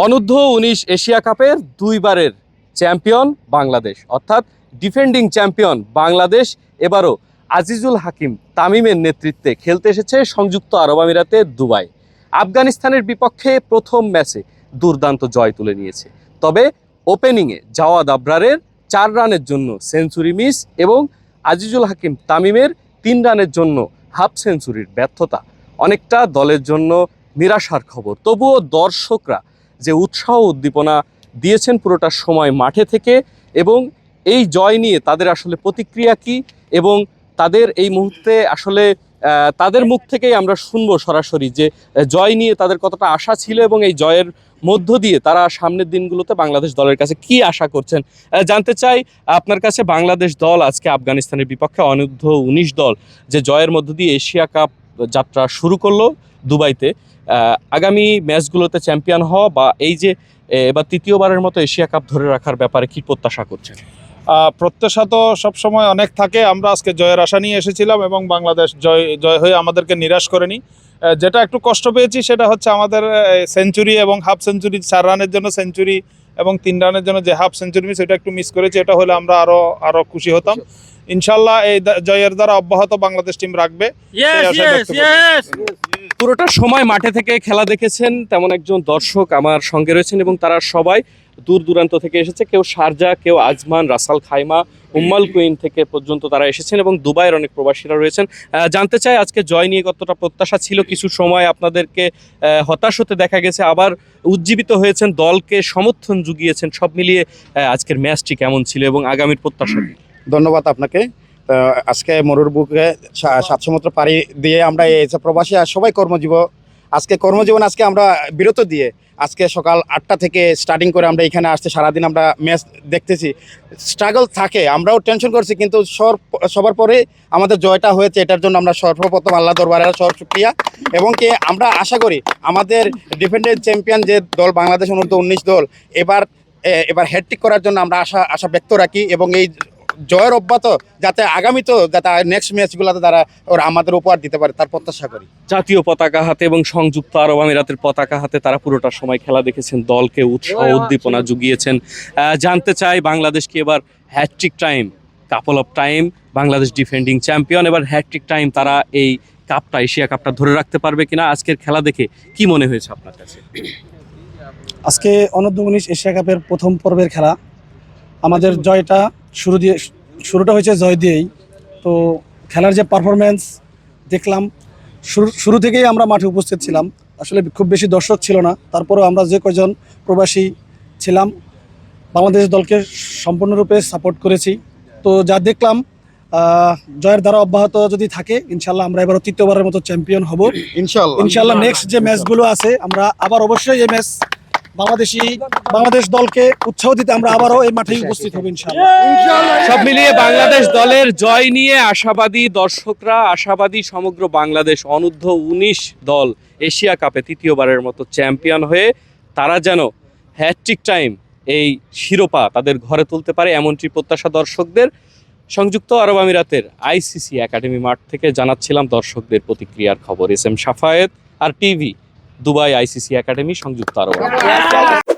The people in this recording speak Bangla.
অনূর্ধ্ব-19 এশিয়া কাপের দুইবারের চ্যাম্পিয়ন বাংলাদেশ, অর্থাৎ ডিফেন্ডিং চ্যাম্পিয়ন বাংলাদেশ এবারও আজিজুল হাকিম তামিমের নেতৃত্বে খেলতে এসেছে সংযুক্ত আরব আমিরাতে দুবাই। আফগানিস্তানের বিপক্ষে প্রথম ম্যাচে দুর্দান্ত জয় তুলে নিয়েছে। তবে ওপেনিংয়ে জাওয়াদ আবরারের 4 রানের জন্য সেঞ্চুরি মিস এবং আজিজুল হাকিম তামিমের 3 রানের জন্য হাফ সেঞ্চুরির ব্যর্থতা অনেকটা দলের জন্য নিরাশার খবর। তবুও দর্শকরা যে উৎসাহ উদ্দীপনা দিয়েছেন পুরোটা সময় মাঠে থেকে, এবং এই জয় নিয়ে তাদের আসলে প্রতিক্রিয়া কি এবং তাদের এই মুহূর্তে আসলে তাদের মুখ থেকেই আমরা শুনবো সরাসরি যে জয় নিয়ে তাদের কতটা আশা ছিল এবং এই জয়ের মধ্য দিয়ে তারা সামনের দিনগুলোতে বাংলাদেশ দলের কাছে কি আশা করছেন। জানতে চাই আপনার কাছে, বাংলাদেশ দল আজকে আফগানিস্তানের বিপক্ষে অনূর্ধ্ব-19 দল যে জয়ের মধ্য দিয়ে এশিয়া কাপ যাত্রা শুরু করলো দুবাইতে, আগামী ম্যাচগুলোতে চ্যাম্পিয়ন হওয়া বা এই যে এবার তৃতীয়বারের মতো এশিয়া কাপ ধরে রাখার ব্যাপারে কি প্রত্যাশা করছেন? প্রত্যাশা তো সবসময় অনেক থাকে। আমরা আজকে জয়ের আশা নিয়ে এসেছিলাম এবং বাংলাদেশ জয় হয়ে আমাদেরকে নিরাশ করেনি। যেটা একটু কষ্ট পেয়েছি সেটা হচ্ছে আমাদের সেঞ্চুরি এবং হাফ সেঞ্চুরি, 4 রানের জন্য সেঞ্চুরি এবং 3 রানের জন্য যে হাফ সেঞ্চুরি মিস, এটা একটু মিস করেছি। এটা হলে আমরা আরো খুশি হতাম। ইনশাল্লাহ এই জয়ের দ্বারা অব্যাহত বাংলাদেশ টিম রাখবে। পুরোটা সময় মাঠে থেকে খেলা দেখেছেন তেমন একজন দর্শক আমার সঙ্গে রয়েছেন এবং তারা সবাই দূর দূরান্ত থেকে এসেছে। কেউ শারজা, কেউ আজমান, রাসাল খাইমা, উম্মাল কুইন থেকে পর্যন্ত তারা এসেছেন এবং দুবাইয়ের অনেক প্রবাসীরা রয়েছেন। জানতে চাই আজকে জয় নিয়ে কতটা প্রত্যাশা ছিল? কিছু সময় আপনাদেরকে হতাশ হতে দেখা গেছে, আবার উজ্জীবিত হয়েছেন, দলকে সমর্থন জুগিয়েছেন। সব মিলিয়ে আজকের ম্যাচটি কেমন ছিল এবং আগামীর প্রত্যাশা কি? ধন্যবাদ আপনাকে। আজকে মরুর বুকে 7 সমুদ্র পাড়ি দিয়ে আমরা এই প্রবাসী আর সবাই কর্মজীবন আজকে আমরা বিরত দিয়ে আজকে সকাল 8টা থেকে স্টার্টিং করে আমরা এখানে আসতে সারাদিন আমরা ম্যাচ দেখতেছি। স্ট্রাগল থাকে, আমরাও টেনশন করছি, কিন্তু সবার পরে আমাদের জয়টা হয়েছে। এটার জন্য আমরা সর্বপ্রথম আল্লাহ দরবারে শুকরিয়া, এবং কি আমরা আশা করি আমাদের ডিফেন্ডিং চ্যাম্পিয়ন যে দল বাংলাদেশ অনূর্ধ্ব-19 দল এবার হ্যাটট্রিক করার জন্য আমরা আশা ব্যক্ত রাখি, এবং এই জয়ের অব্যাহত যাতে আগামীতেও যাতে নেক্সট ম্যাচগুলোতে তারা ওরা আমাদের উপহার দিতে পারে তার প্রত্যাশা করি। জাতীয় পতাকা হাতে এবং সংযুক্ত আরব আমিরাতের পতাকা হাতে তারা পুরোটা সময় খেলা দেখেছেন, দলকে উৎসাহ উদ্দীপনা জুগিয়েছেন। জানতে চাই বাংলাদেশ কি এবার hat trick time, couple of time Bangladesh defending champion, এবার হ্যাটট্রিক টাইম তারা এই কাপটা, এশিয়া কাপটা ধরে রাখতে পারবে কিনা? আজকের খেলা দেখে কি মনে হয়েছে আপনার কাছে? আজকে অনূর্ধ্ব-19 এশিয়া কাপের প্রথম পর্বের খেলা, আমাদের জয়টা শুরুটা হয়েছে জয় দিয়েই। তো খেলার যে পারফরমেন্স দেখলাম, শুরু থেকেই আমরা মাঠে উপস্থিত ছিলাম। আসলে খুব বেশি দর্শক ছিল না, তারপরেও আমরা যে কয়জন প্রবাসী ছিলাম বাংলাদেশ দলকে সম্পূর্ণরূপে সাপোর্ট করেছি। তো যা দেখলাম, জয়ের দ্বারা অব্যাহত যদি থাকে ইনশাল্লাহ আমরা এবারও তৃতীয়বারের মতো চ্যাম্পিয়ন হব ইনশাল্লাহ। নেক্সট যে ম্যাচগুলো আছে আমরা আবার অবশ্যই এই ম্যাচ বাংলাদেশ দলকে উৎসাহ দিতে আমরা আবারও এই মাঠে উপস্থিত হব ইনশাআল্লাহ। সব মিলিয়ে বাংলাদেশ দলের জয় নিয়ে আশাবাদী দর্শকরা, আশাবাদী সমগ্র বাংলাদেশ। অনূর্ধ্ব-19 দল এশিয়া কাপে তৃতীয়বারের মতো চ্যাম্পিয়ন হয়ে তারা যেন হ্যাটট্রিক টাইম এই শিরোপা তাদের ঘরে তুলতে পারে, এমনটি প্রত্যাশা দর্শকদের। সংযুক্ত আরব আমিরাতের আইসিসি একাডেমি মাঠ থেকে জানাচ্ছিলাম দর্শকদের প্রতিক্রিয়ার খবর। এস এম সাফায়েত, আর টিভি, দুবাই আইসিসি একাডেমি, সংযুক্ত আরব আমিরাত।